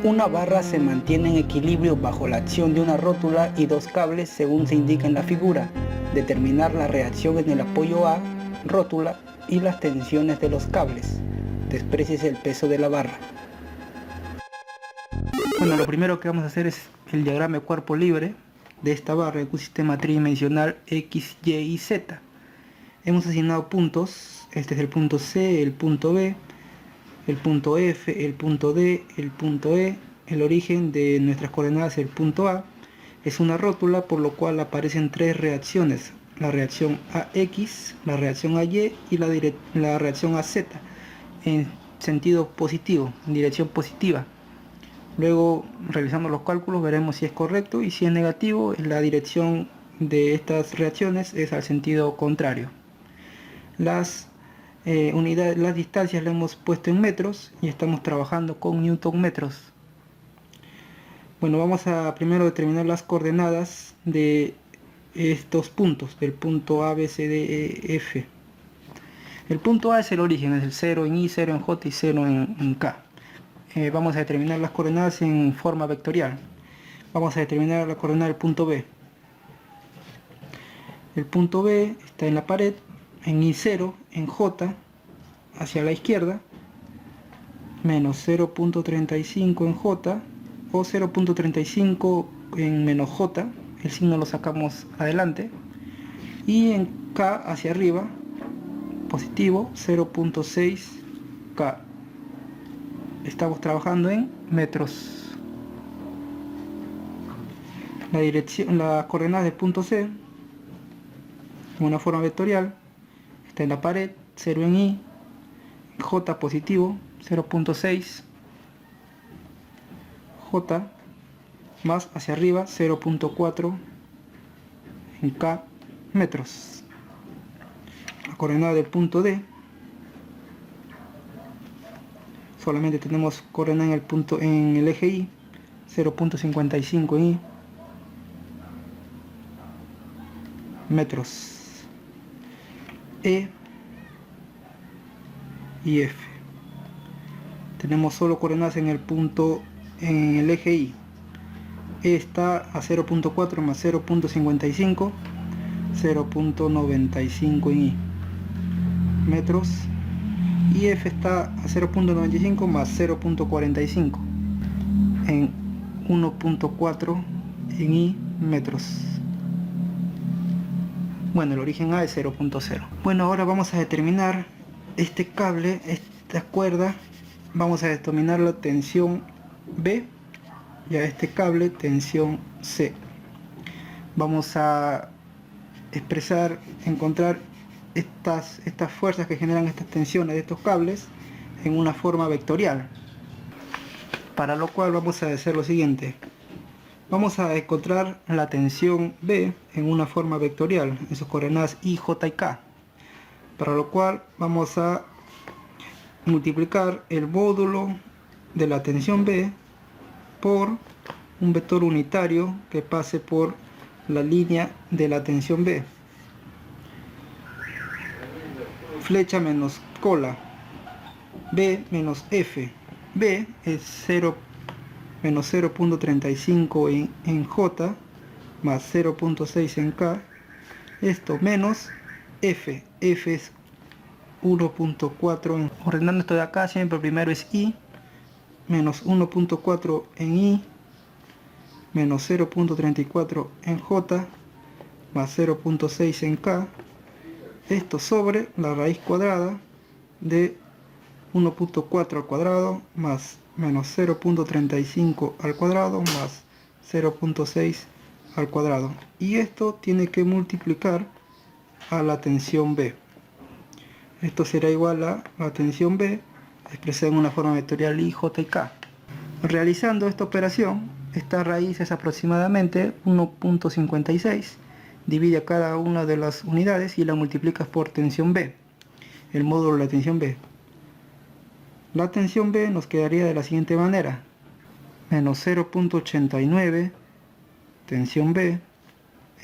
Una barra se mantiene en equilibrio bajo la acción de una rótula y dos cables según se indica en la figura. Determinar la reacción en el apoyo A, rótula, y las tensiones de los cables. Desprecie el peso de la barra. Bueno, lo primero que vamos a hacer es el diagrama de cuerpo libre de esta barra de un sistema tridimensional X, Y y Z. Hemos asignado puntos. Este es el punto C, el punto B, el punto F, el punto D, el punto E. El origen de nuestras coordenadas, el punto A, es una rótula, por lo cual aparecen tres reacciones: la reacción AX, la reacción AY y la reacción AZ, en sentido positivo, en dirección positiva. Luego, realizando los cálculos, veremos si es correcto, y si es negativo, la dirección de estas reacciones es al sentido contrario. Las distancias las hemos puesto en metros y estamos trabajando con newton metros. Bueno, vamos a primero determinar las coordenadas de estos puntos, del punto A, B, C, D, E, F. El punto A es el origen, es el 0 en I, 0 en J y 0 en K. Vamos a determinar las coordenadas en forma vectorial. Vamos a determinar la coordenada del punto B. El punto B está en la pared, en I0, en J, hacia la izquierda, menos 0.35 en J, o 0.35 en menos J, el signo lo sacamos adelante, y en K hacia arriba, positivo, 0.6 K. Estamos trabajando en metros. Las coordenadas del punto C, en una forma vectorial, está en la pared, 0 en I, J positivo, 0.6 J, más hacia arriba 0.4 en K metros. La coordenada del punto D, solamente tenemos coordenada en el eje Y, 0.55 en I, metros. E y F, tenemos solo coordenadas en el eje Y. E está a 0.4 más 0.55, 0.95 en I, metros. Y F está a 0.95 más 0.45 en 1.4 en I, metros. Bueno, el origen A es 0.0. Bueno, ahora vamos a determinar este cable, esta cuerda. Vamos a determinar la tensión B y a este cable tensión C. Vamos a encontrar estas fuerzas que generan estas tensiones de estos cables en una forma vectorial. Para lo cual vamos a hacer lo siguiente: vamos a encontrar la tensión B en una forma vectorial en sus coordenadas I, J y K. Para lo cual vamos a multiplicar el módulo de la tensión B por un vector unitario que pase por la línea de la tensión B. Flecha menos cola, B menos F. B es 0 menos 0.35 en J más 0.6 en K. Esto menos F. F es 1.4 ordenando esto de acá, siempre primero es I, menos 1.4 en I, menos 0.34 en J, más 0.6 en K. Esto sobre la raíz cuadrada de 1.4 al cuadrado más menos 0.35 al cuadrado más 0.6 al cuadrado. Y esto tiene que multiplicar a la tensión B. Esto será igual a la tensión B expresada en una forma vectorial I, J y K. Realizando esta operación, esta raíz es aproximadamente 1.56. Divide a cada una de las unidades y la multiplicas por tensión B, el módulo de la tensión B. La tensión B nos quedaría de la siguiente manera: menos 0.89 tensión B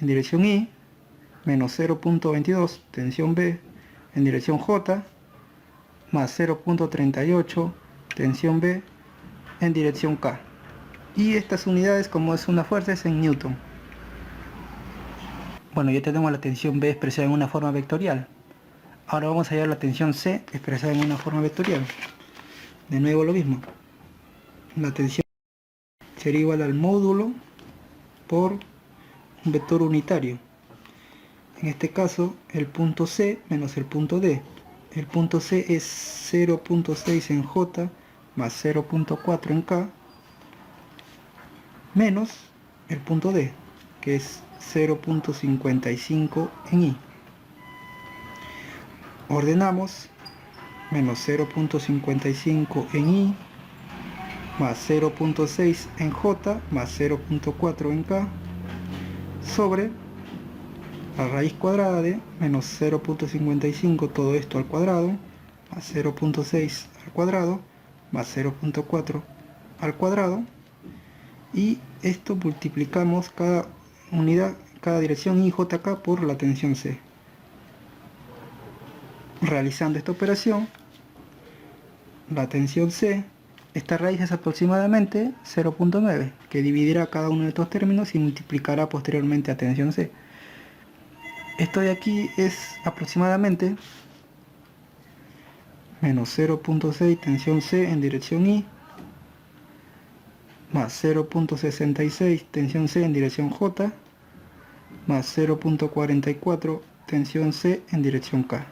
en dirección I, menos 0.22 tensión B en dirección J, más 0.38 tensión B en dirección K. Y estas unidades, como es una fuerza, es en Newton. Bueno, ya tenemos la tensión B expresada en una forma vectorial. Ahora vamos a hallar la tensión C expresada en una forma vectorial. De nuevo lo mismo. La tensión sería igual al módulo por un vector unitario. En este caso, el punto C menos el punto D. El punto C es 0.6 en J más 0.4 en K, menos el punto D, que es 0.55 en I. Ordenamos menos 0.55 en I, más 0.6 en J, más 0.4 en K, sobre la raíz cuadrada de menos 0.55, todo esto al cuadrado, más 0.6 al cuadrado, más 0.4 al cuadrado, y esto multiplicamos cada unidad, cada dirección IJK por la tensión C. Realizando esta operación, la tensión C, esta raíz es aproximadamente 0.9, que dividirá cada uno de estos términos y multiplicará posteriormente a tensión C. Esto de aquí es aproximadamente menos 0.6 tensión C en dirección I, más 0.66 tensión C en dirección J, más 0.44 tensión C en dirección K.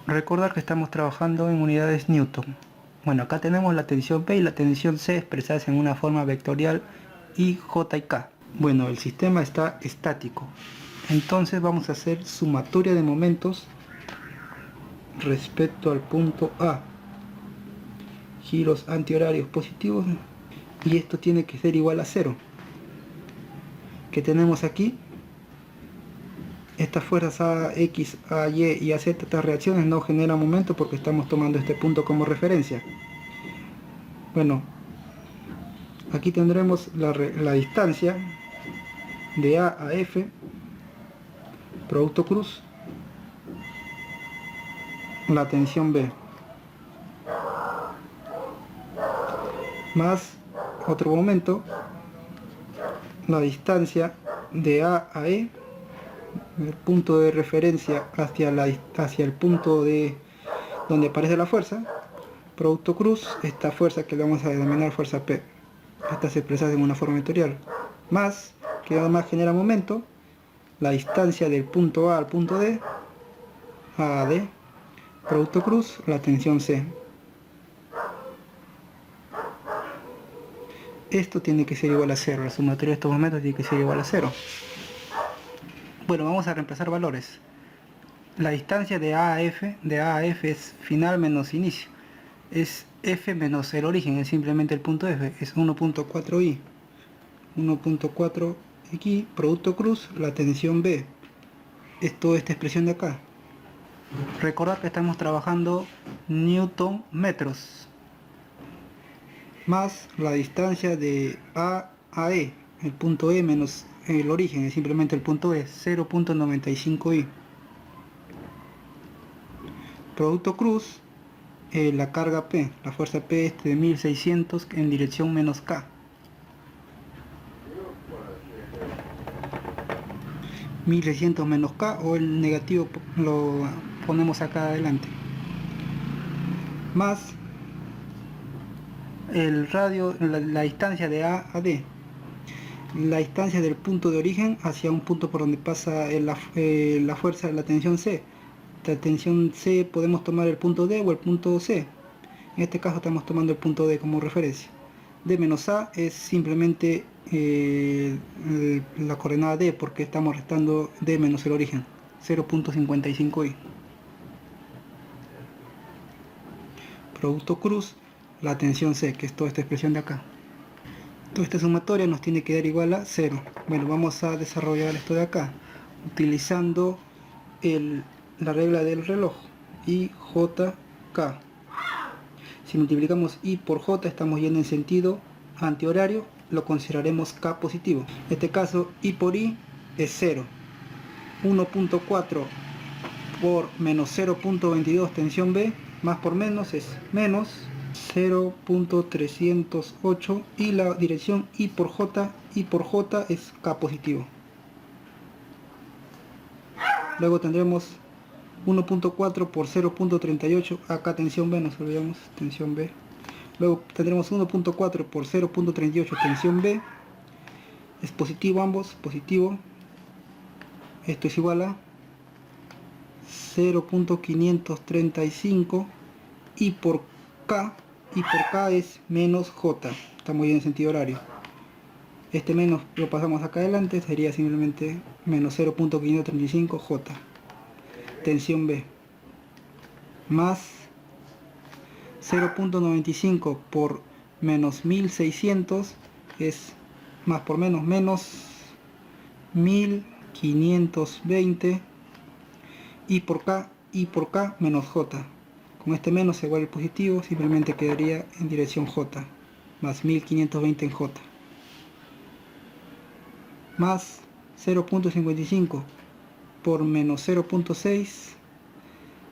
Recordar que estamos trabajando en unidades Newton. Bueno, acá tenemos la tensión P y la tensión C expresadas en una forma vectorial I, J y K. Bueno, el sistema está estático. Entonces vamos a hacer sumatoria de momentos respecto al punto A. Giros antihorarios positivos, y esto tiene que ser igual a 0. Que tenemos aquí estas fuerzas A, X, A, Y y A, Z, estas reacciones no generan momento porque estamos tomando este punto como referencia. Bueno, aquí tendremos la distancia de A a F, producto cruz, la tensión B, más otro momento, la distancia de A a E, el punto de referencia hacia el punto de donde aparece la fuerza, producto cruz, esta fuerza que le vamos a denominar fuerza P. Esta se expresa en una forma vectorial, más, que además genera momento, la distancia del punto A al punto D, A a D, producto cruz, la tensión C. Esto tiene que ser igual a 0, la sumatoria de estos momentos tiene que ser igual a 0. Bueno, vamos a reemplazar valores. La distancia de A a F es final menos inicio. Es F menos el origen, es simplemente el punto F, es 1.4i. 1.4 aquí, producto cruz, la tensión B. Es toda esta expresión de acá. Recordad que estamos trabajando Newton metros. Más la distancia de A a E, el punto E menos el origen, es simplemente el punto E, 0.95i. Producto cruz, la carga P, la fuerza P es de 1600 en dirección menos K. 1600 menos K, o el negativo lo ponemos acá adelante. Más el radio, la distancia de A a D. La distancia del punto de origen hacia un punto por donde pasa la fuerza de la tensión C. La tensión C podemos tomar el punto D o el punto C. En este caso estamos tomando el punto D como referencia. D menos A es simplemente la coordenada D, porque estamos restando D menos el origen, 0.55i. Producto cruz, la tensión C, que es toda esta expresión de acá. Toda esta sumatoria nos tiene que dar igual a 0. Bueno, vamos a desarrollar esto de acá, utilizando la regla del reloj, IJK. Si multiplicamos I por J, estamos yendo en sentido antihorario, lo consideraremos K positivo. En este caso, I por I es 0. 1.4 por menos 0.22 tensión B, más por menos es menos 0.308 y la dirección I por J es K positivo. Luego tendremos 1.4 por 0.38, acá tensión B, nos olvidamos, tensión B. Luego tendremos 1.4 por 0.38, tensión B, es positivo ambos, positivo. Esto es igual a 0.535 y por K es menos J, estamos ya en sentido horario. Este menos lo pasamos acá adelante, sería simplemente menos 0.535 J, tensión B, más 0.95 por menos 1600 es más por menos 1520 y por K menos J. Con este menos se iguala el positivo, simplemente quedaría en dirección J, más 1520 en J, más 0.55 por menos 0.6,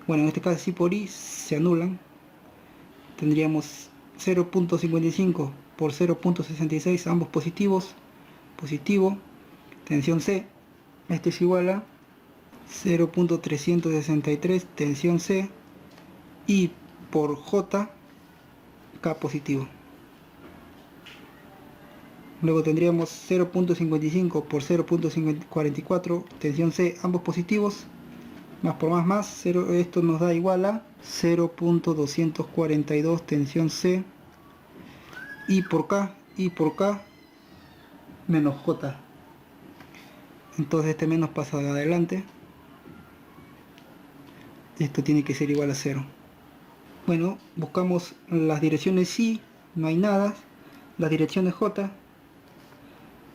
bueno, en este caso sí por I se anulan, tendríamos 0.55 por 0.66, ambos positivos, positivo, tensión C, este es igual a 0.363 tensión C y por J, K positivo. Luego tendríamos 0.55 por 0.44 tensión C, ambos positivos, más por más, 0, esto nos da igual a 0.242 tensión C y por K menos J. Entonces este menos pasa de adelante, esto tiene que ser igual a 0. Bueno, buscamos las direcciones I, no hay nada. Las direcciones J,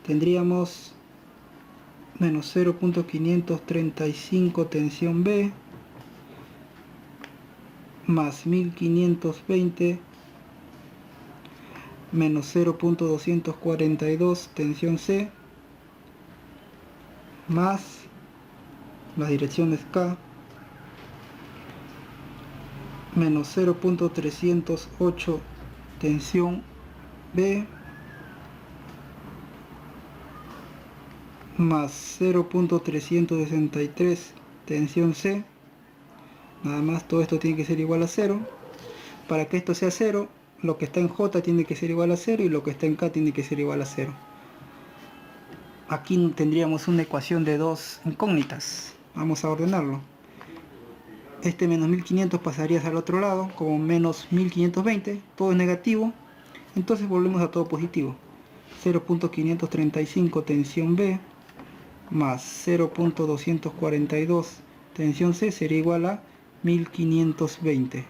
tendríamos menos 0.535 tensión B, más 1520, menos 0.242 tensión C, más las direcciones K, menos 0.308 tensión B, más 0.363 tensión C, nada más. Todo esto tiene que ser igual a 0. Para que esto sea 0, lo que está en J tiene que ser igual a 0 y lo que está en K tiene que ser igual a 0. Aquí tendríamos una ecuación de dos incógnitas. Vamos a ordenarlo. Este menos 1500 pasaría al otro lado como menos 1520, todo es negativo, entonces volvemos a todo positivo. 0.535 tensión B más 0.242 tensión C sería igual a 1520.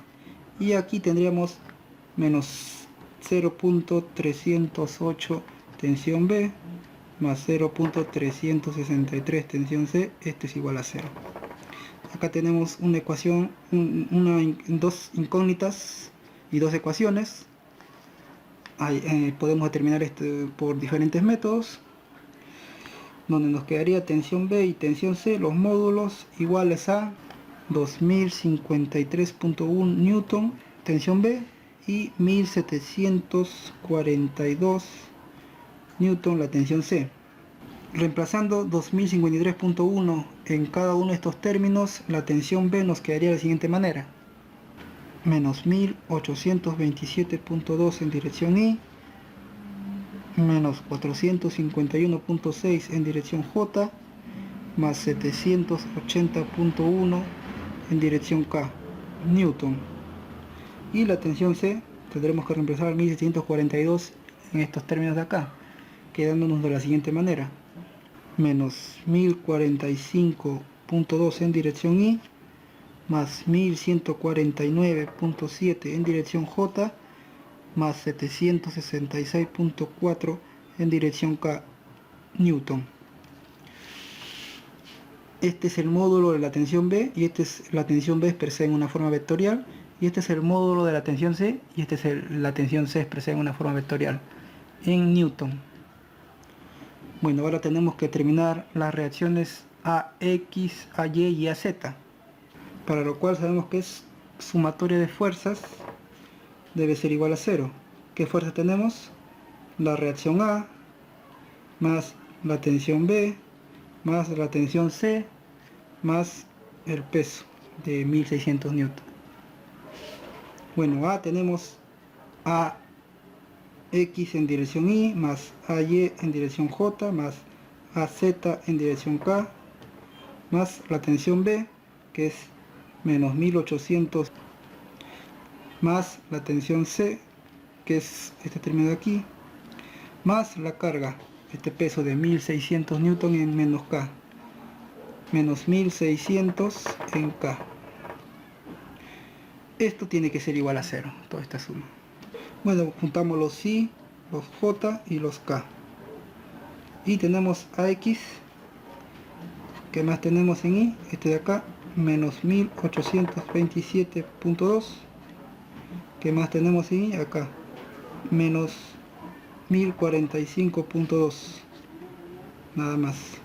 Y aquí tendríamos menos 0.308 tensión B más 0.363 tensión C, esto es igual a 0. Acá tenemos una ecuación, dos incógnitas y dos ecuaciones. Podemos determinar esto por diferentes métodos, donde nos quedaría tensión B y tensión C, los módulos iguales a 2053.1 newton tensión B y 1742 newton la tensión C. Reemplazando 2053.1 en cada uno de estos términos, la tensión B nos quedaría de la siguiente manera: menos 1827.2 en dirección I, menos 451.6 en dirección J, más 780.1 en dirección K, newton. Y la tensión C tendremos que reemplazar 1742 en estos términos de acá, quedándonos de la siguiente manera: menos 1045.2 en dirección I, más 1149.7 en dirección J, más 766.4 en dirección K, newton. Este es el módulo de la tensión B, y la tensión B expresada en una forma vectorial, y este es el módulo de la tensión C, y esta es la tensión C expresada en una forma vectorial en newton. Bueno, ahora tenemos que determinar las reacciones AX, AY y AZ, para lo cual sabemos que es sumatoria de fuerzas debe ser igual a 0. ¿Qué fuerza tenemos? La reacción A más la tensión B más la tensión C más el peso de 1600 newton. Bueno, A tenemos AX en dirección Y más AY en dirección J más AZ en dirección K más la tensión B, que es menos 1800, más la tensión C, que es este término de aquí, más la carga, este peso de 1600 newton en menos K, menos 1600 en K. Esto tiene que ser igual a 0, toda esta suma. Bueno, juntamos los I, los J y los K. Y tenemos AX, que más tenemos en I, este de acá, menos 1827.2. que más tenemos en I, acá, menos 1045.2. Nada más.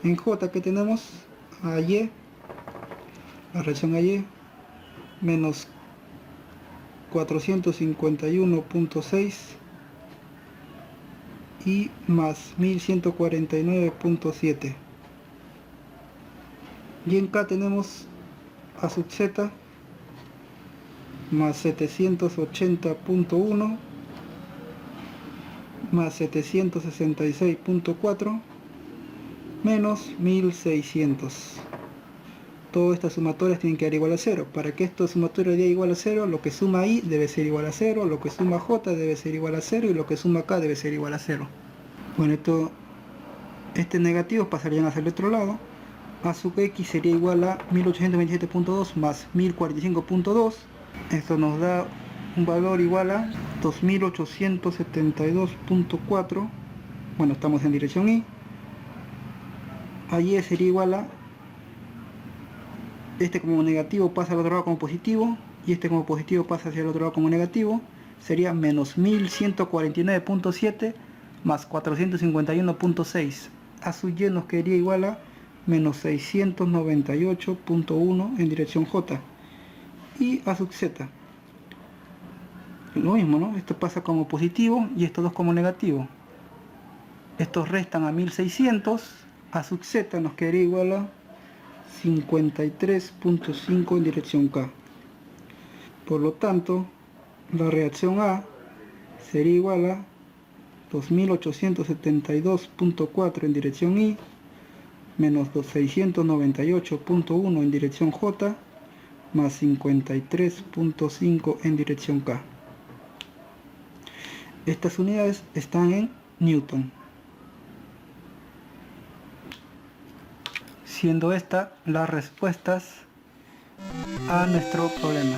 En J, que tenemos AY, la reacción AY, menos 451.6 y más 1149.7. Y en K tenemos A sub Z más 780.1 más 766.4 menos 1600. Todas estas sumatorias tienen que dar igual a 0. Para que esto sumatorio dé igual a 0, lo que suma I debe ser igual a 0, lo que suma J debe ser igual a 0 y lo que suma K debe ser igual a 0. Bueno, este negativo pasarían hacia el otro lado. A sub X sería igual a 1827.2 más 1045.2. Esto nos da un valor igual a 2872.4. Bueno, estamos en dirección Y. Y sería igual a, este como negativo pasa al otro lado como positivo, y este como positivo pasa hacia el otro lado como negativo, sería menos 1149.7 más 451.6. A sub Y nos quedaría igual a menos 698.1 en dirección J. Y A sub Z, lo mismo, ¿no? Esto pasa como positivo y estos dos como negativo. Estos restan a 1600. A sub Z nos quedaría igual a 53.5 en dirección K. Por lo tanto, la reacción A sería igual a 2872.4 en dirección Y menos 698.1 en dirección J más 53.5 en dirección K. Estas unidades están en Newton, siendo estas las respuestas a nuestro problema.